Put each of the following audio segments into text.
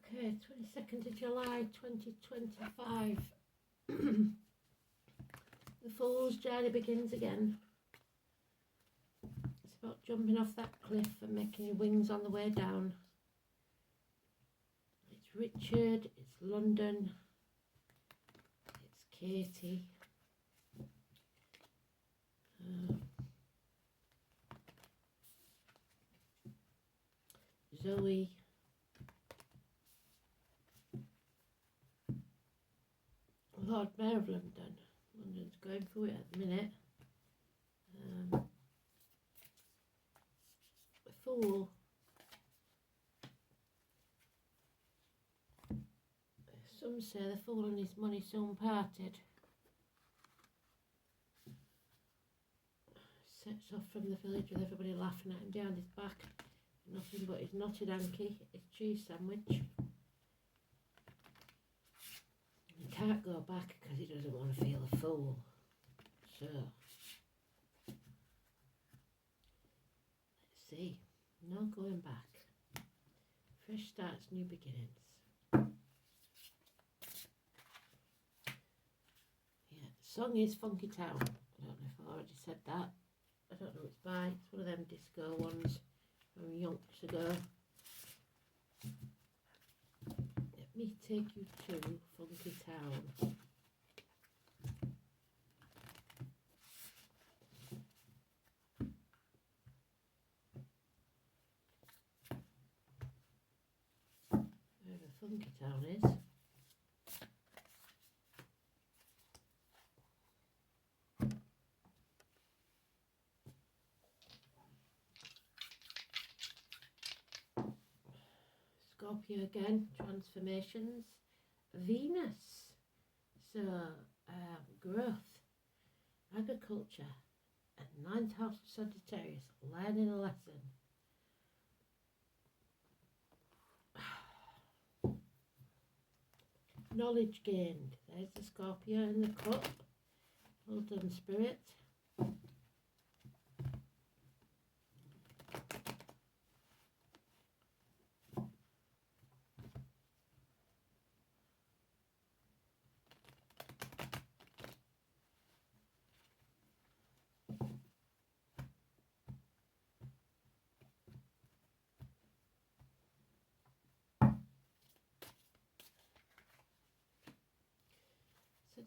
Okay, 22nd of July 2025. The Fool's Journey begins again. It's about jumping off that cliff and making your wings on the way down. It's Richard, it's London, it's Katie. Zoe. Lord Mayor of London. London's going through it at the minute. The Fool. Some say the Fool and his money soon parted. Sets off from the village with everybody laughing at him behind his back. Nothing but his knotted hanky, his cheese sandwich. He can't go back because he doesn't want to feel a fool. So, let's see. No going back. Fresh starts, new beginnings. Yeah, the song is Funky Town. I don't know if I already said that. I don't know what it's by. It's one of them disco ones from yonks ago. Let me take you to Funky Town. Where the Funky Town is. Scorpio again, transformations, Venus, so growth, agriculture, and 9th house of Sagittarius, learning a lesson. Knowledge gained, there's the Scorpio in the cup, well done spirit.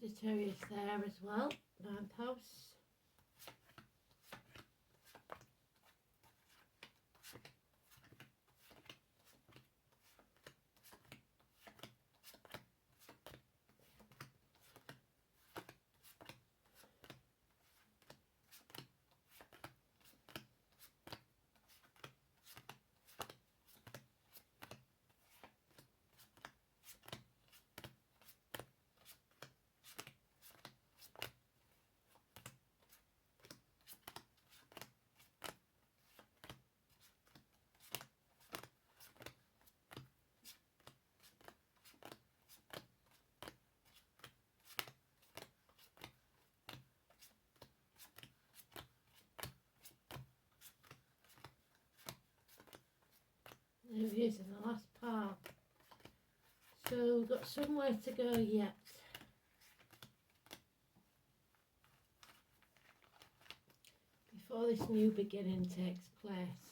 Sagittarius there as well, 9th house. There he is in the last part. So we've got somewhere to go yet. Before this new beginning takes place.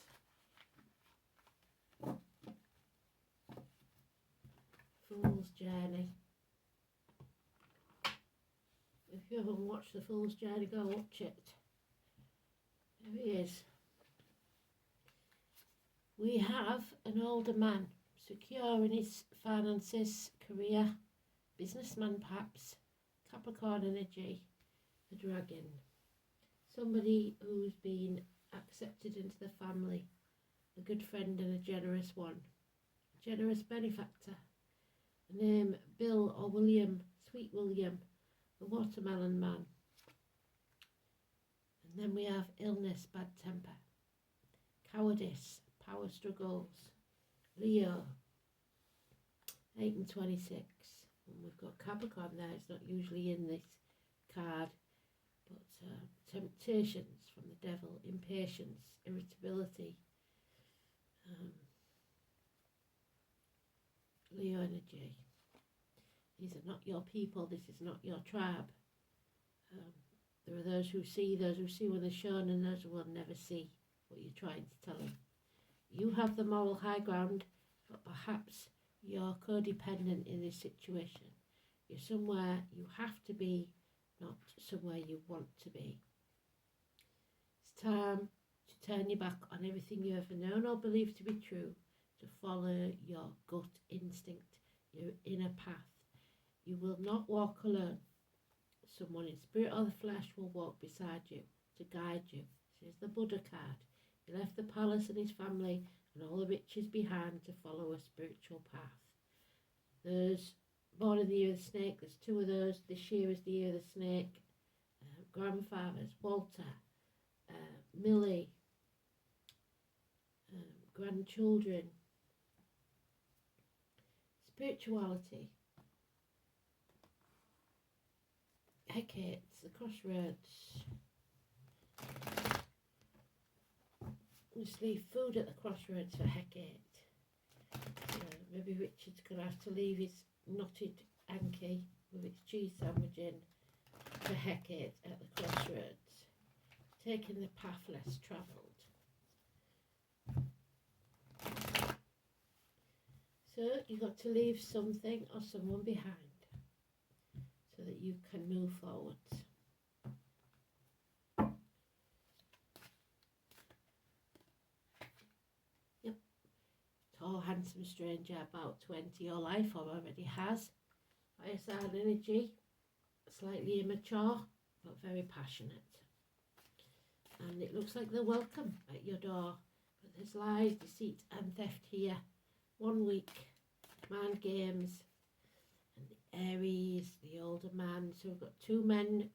Fool's Journey. If you haven't watched The Fool's Journey, go watch it. There he is. We have an older man, secure in his finances, career, businessman perhaps, Capricorn energy, the dragon. Somebody who's been accepted into the family, a good friend and a generous one, a generous benefactor. The name Bill or William, Sweet William, the watermelon man. And then we have illness, bad temper, cowardice, power struggles, Leo, 8 and 26. And we've got Capricorn there, it's not usually in this card, but temptations from the devil, impatience, irritability, Leo energy. These are not your people, this is not your tribe. There are those who see when they're shown, and those who will never see what you're trying to tell them. You have the moral high ground, but perhaps you're codependent in this situation. You're somewhere you have to be, not somewhere you want to be. It's time to turn your back on everything you ever known or believed to be true, to follow your gut instinct, your inner path. You will not walk alone. Someone in spirit or the flesh will walk beside you to guide you. This is the Buddha card. He left the palace and his family and all the riches behind to follow a spiritual path. There's born in the year of the snake. There's two of those. This year is the year of the snake. Grandfathers, Walter, Millie, grandchildren, spirituality, Hecate, the crossroads. Just leave food at the crossroads for Hecate. Maybe Richard's going to have to leave his knotted hanky with its cheese sandwich in for Hecate at the crossroads, taking the path less travelled. So you've got to leave something or someone behind so that you can move forwards. Yep. Tall, handsome stranger, about 20, your life or already has. Fire sign energy, slightly immature, but very passionate. And it looks like they're welcome at your door. But there's lies, deceit and theft here. 1 week, mind games, and the Aries, the older man. So we've got two men,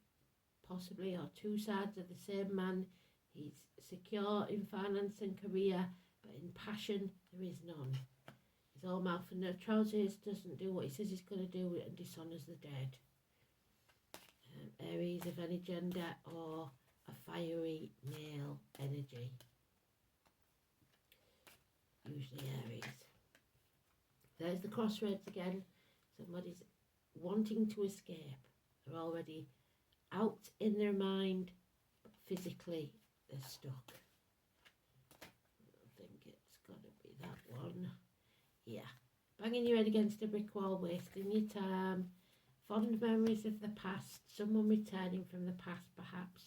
possibly, or two sides of the same man. He's secure in finance and career, but in passion, there is none. He's all mouth and no trousers, doesn't do what he says he's going to do, and dishonours the dead. Aries of any gender or a fiery male energy. Usually Aries. There's the crossroads again. Somebody's wanting to escape. They're already out in their mind, but physically they're stuck. I think it's got to be that one. Yeah. Banging your head against a brick wall, wasting your time. Fond memories of the past. Someone returning from the past, perhaps.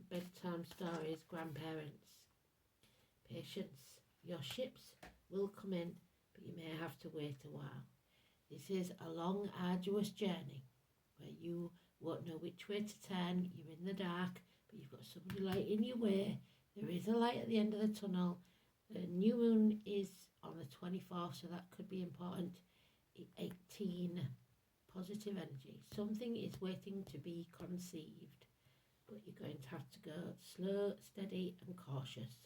Bedtime stories, grandparents. Patience. Your ships will come in, but you may have to wait a while. This is a long, arduous journey where you won't know which way to turn. You're in the dark, but you've got somebody lighting your way. There is a light at the end of the tunnel. The new moon is on the 24th, so that could be important. 18, positive energy. Something is waiting to be conceived, but you're going to have to go slow, steady and cautious.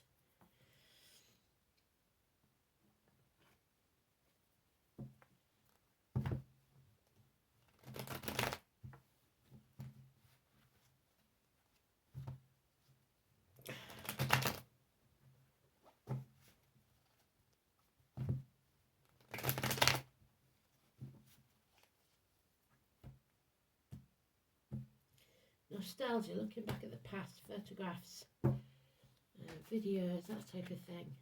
Nostalgia, looking back at the past, photographs, videos, that type of thing.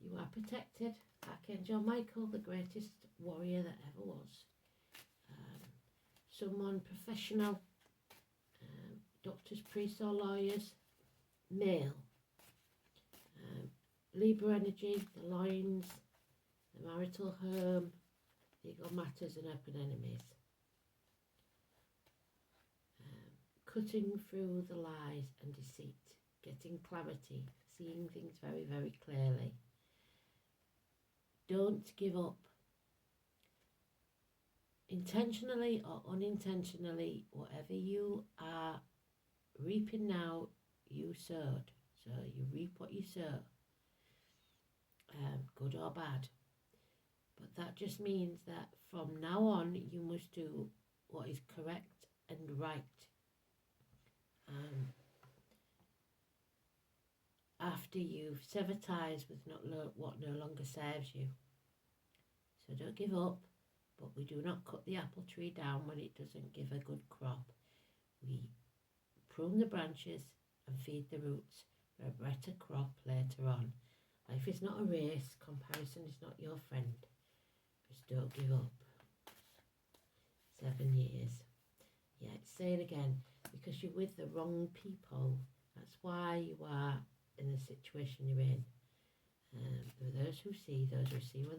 You are protected. Archangel Michael, the greatest warrior that ever was. Someone professional, doctors, priests or lawyers, male. Libra energy, the loins, the marital home, legal matters and open enemies. Cutting through the lies and deceit, getting clarity, seeing things very, very clearly. Don't give up. Intentionally or unintentionally, whatever you are reaping now, you sowed. So you reap what you sow, good or bad. But that just means that from now on, you must do what is correct and right. After you've severed ties with what no longer serves you. So don't give up, but we do not cut the apple tree down when it doesn't give a good crop. We prune the branches and feed the roots for a better crop later on. Life is not a race, comparison is not your friend. Just don't give up. 7 years. Yeah, say it again, because you're with the wrong people. That's why you are in the situation you're in. There are those who see what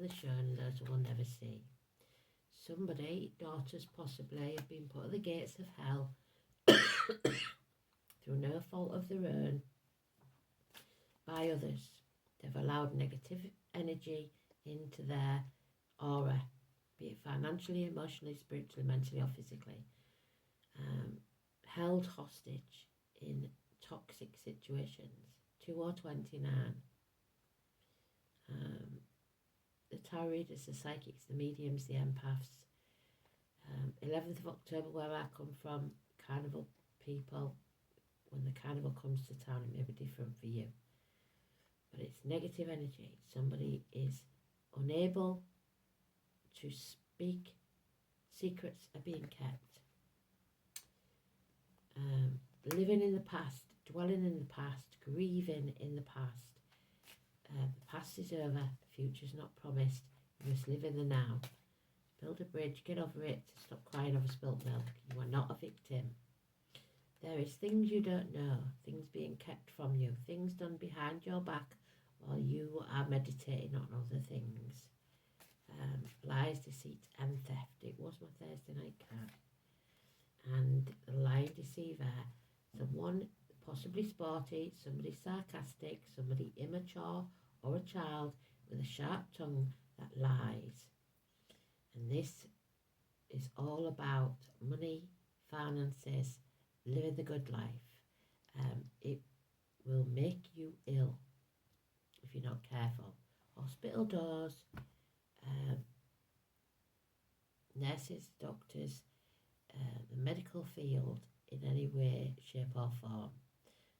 they're shown, and those who will never see. Somebody, daughters possibly, have been put at the gates of hell through no fault of their own by others. They've allowed negative energy into their aura, be it financially, emotionally, spiritually, mentally, or physically. Held hostage in toxic situations. 2 or 29. The tarot readers, the psychics, the mediums, the empaths. 11th of October, where I come from, carnival people. When the carnival comes to town, it may be different for you. But it's negative energy. Somebody is unable to speak. Secrets are being kept. Living in the past, dwelling in the past, grieving in the past. The past is over, the future's not promised. You must live in the now. Build a bridge, get over it, stop crying over spilt milk. You are not a victim. There is things you don't know, things being kept from you, things done behind your back while you are meditating on other things. Lies, deceit and theft. It was my Thursday night card. And the lying deceiver, someone possibly sporty, somebody sarcastic, somebody immature or a child with a sharp tongue that lies. And this is all about money, finances, living the good life. It will make you ill if you're not careful. Hospital doors, nurses, doctors, the medical field in any way, shape or form.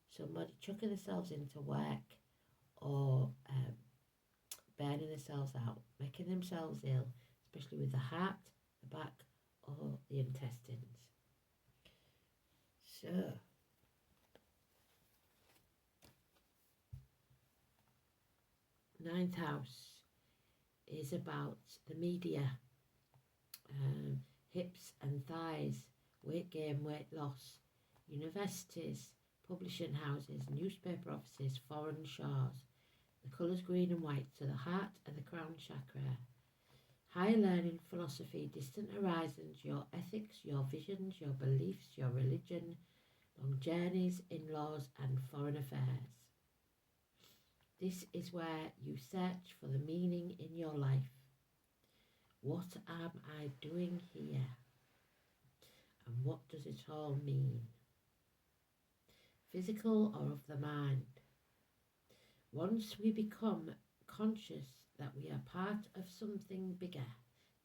Somebody chucking themselves into work or burning themselves out, making themselves ill, especially with the heart, the back or the intestines. So, ninth house is about the media, hips and thighs, weight gain, weight loss, universities, publishing houses, newspaper offices, foreign shores. The colours green and white, so the heart and the crown chakra. Higher learning, philosophy, distant horizons, your ethics, your visions, your beliefs, your religion, long journeys, in-laws and foreign affairs. This is where you search for the meaning in your life. What am I doing here? And what does it all mean? Physical or of the mind? Once we become conscious that we are part of something bigger,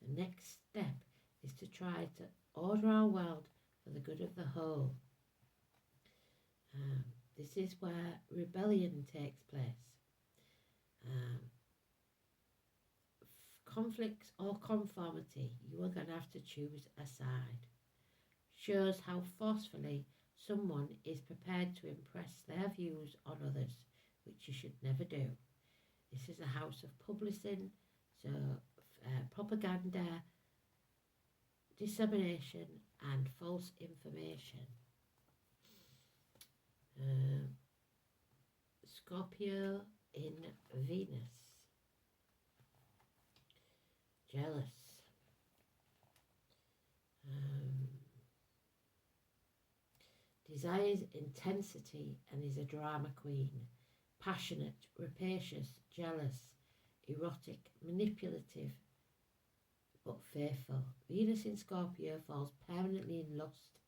the next step is to try to order our world for the good of the whole. This is where rebellion takes place. Conflicts or conformity, you are going to have to choose a side. Shows how forcefully someone is prepared to impress their views on others, which you should never do. This is a house of publishing, so propaganda, dissemination and false information. Scorpio in Venus. Jealous. Desires intensity and is a drama queen. Passionate, rapacious, jealous, erotic, manipulative, but faithful. Venus in Scorpio falls permanently in lust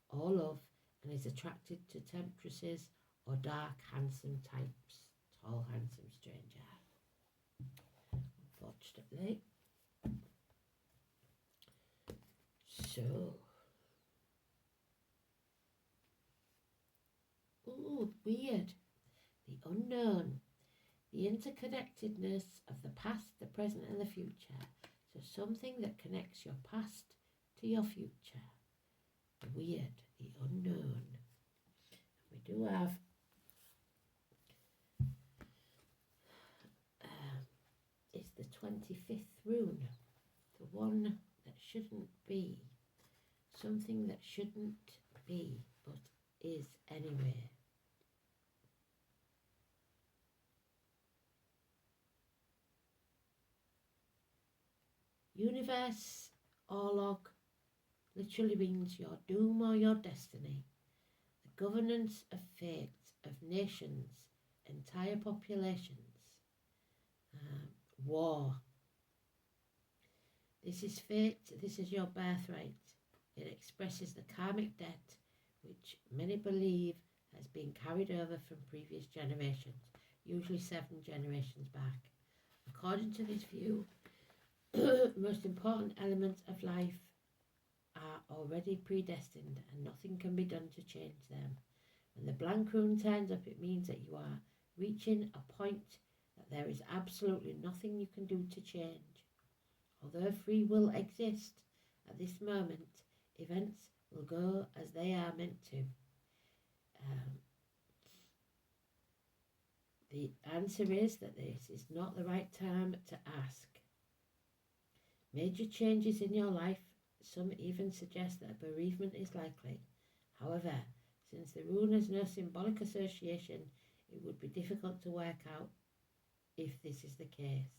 or love and is attracted to temptresses or dark, handsome types. Tall, handsome stranger. Unfortunately. So. Ooh, weird. The unknown. The interconnectedness of the past, the present and the future. So something that connects your past to your future. The weird, the unknown. We do have it's the 25th rune, the one that shouldn't be, something that shouldn't be but is anyway. Universe Orlog literally means your doom or your destiny, the governance of fate of nations, entire populations. War. This is fate, this is your birthright. It expresses the karmic debt which many believe has been carried over from previous generations, usually 7 generations back. According to this view, the most important elements of life are already predestined and nothing can be done to change them. When the blank rune turns up, it means that you are reaching a point that there is absolutely nothing you can do to change. Although free will exists, at this moment, events will go as they are meant to. The answer is that this is not the right time to ask. Major changes in your life, some even suggest that bereavement is likely. However, since the rune has no symbolic association, it would be difficult to work out if this is the case,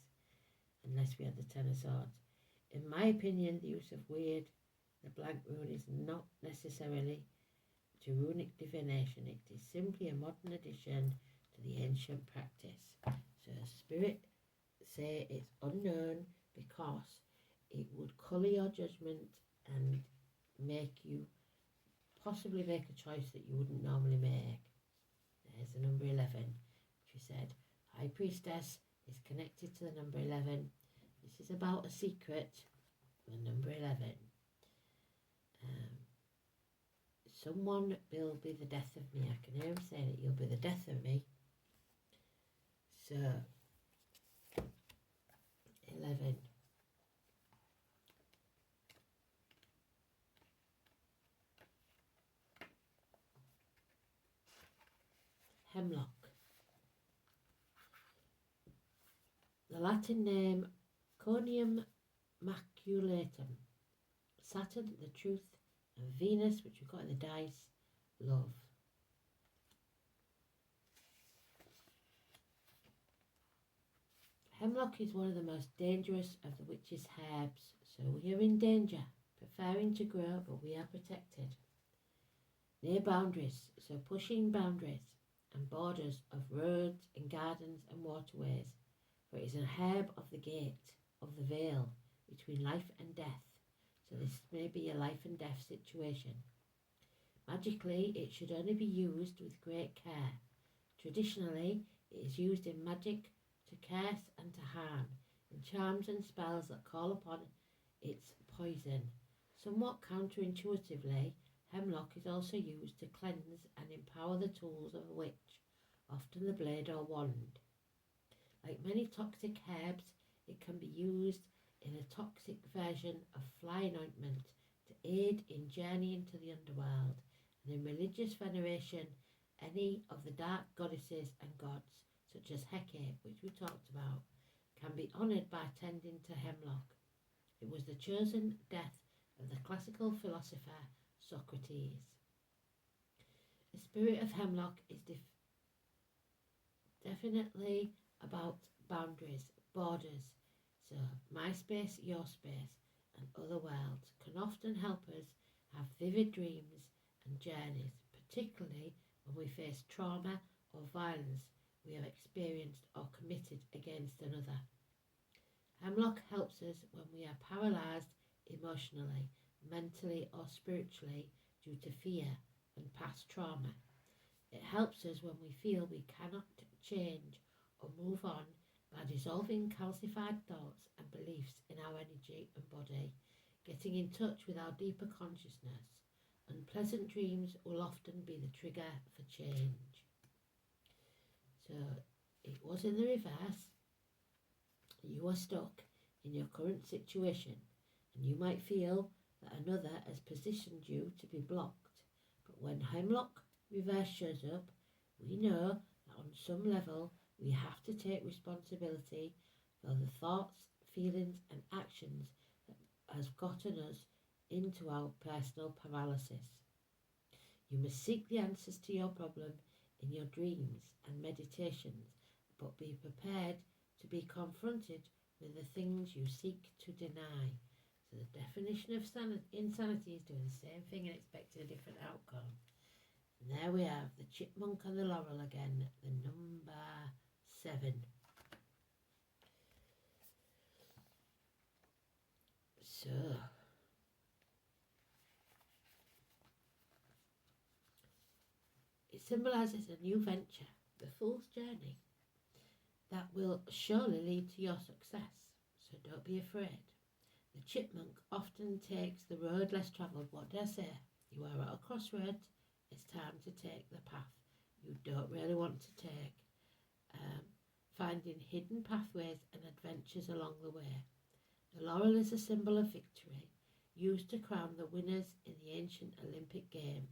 unless we had the Ten of Swords. In my opinion, the use of weird, the blank rune, is not necessarily to runic divination. It is simply a modern addition to the ancient practice. So spirit say it's unknown because it would colour your judgment and make you possibly make a choice that you wouldn't normally make. There's the number 11. She said, High Priestess is connected to the number 11. This is about a secret, the number 11. Someone will be the death of me. I can hear him saying it, you'll be the death of me. So, 11. Hemlock. The Latin name Conium maculatum. Saturn, the truth, and Venus, which we've got in the dice, love. Hemlock is one of the most dangerous of the witch's herbs, so we are in danger, preferring to grow, but we are protected. Near boundaries, so pushing boundaries and borders of roads and gardens and waterways, for it is an herb of the gate, of the veil, between life and death, so this may be a life and death situation. Magically, it should only be used with great care. Traditionally, it is used in magic to curse and to harm, in charms and spells that call upon its poison. Somewhat counterintuitively, hemlock is also used to cleanse and empower the tools of a witch, often the blade or wand. Like many toxic herbs, it can be used in a toxic version of flying ointment to aid in journeying to the underworld, and in religious veneration, any of the dark goddesses and gods, such as Hecate, which we talked about, can be honoured by tending to hemlock. It was the chosen death of the classical philosopher Socrates. The spirit of hemlock is definitely about boundaries, borders, so my space, your space, and other worlds can often help us have vivid dreams and journeys, particularly when we face trauma or violence we have experienced or committed against another. Hemlock helps us when we are paralysed emotionally, mentally or spiritually due to fear and past trauma. It helps us when we feel we cannot change or move on by dissolving calcified thoughts and beliefs in our energy and body, getting in touch with our deeper consciousness. Unpleasant dreams will often be the trigger for change. So it was in the reverse. You are stuck in your current situation, and you might feel that another has positioned you to be blocked. But when Hemlock Reverse shows up, we know that on some level we have to take responsibility for the thoughts, feelings and actions that has gotten us into our personal paralysis. You must seek the answers to your problem in your dreams and meditations, but be prepared to be confronted with the things you seek to deny. So the definition of insanity is doing the same thing and expecting a different outcome. And there we have the chipmunk and the laurel again, the number 7. So, it symbolises a new venture, the fool's journey, that will surely lead to your success. So don't be afraid. The chipmunk often takes the road less travelled. What did I say? You are at a crossroads. It's time to take the path you don't really want to take. Finding hidden pathways and adventures along the way. The laurel is a symbol of victory, used to crown the winners in the ancient Olympic Games.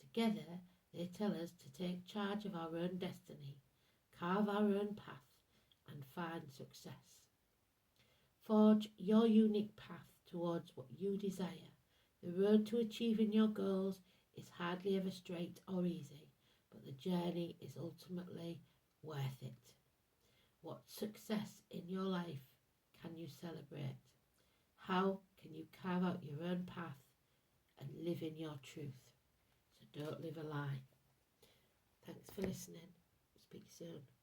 Together, they tell us to take charge of our own destiny, carve our own path, and find success. Forge your unique path towards what you desire. The road to achieving your goals is hardly ever straight or easy, but the journey is ultimately worth it. What success in your life can you celebrate? How can you carve out your own path and live in your truth? So don't live a lie. Thanks for listening. Speak soon.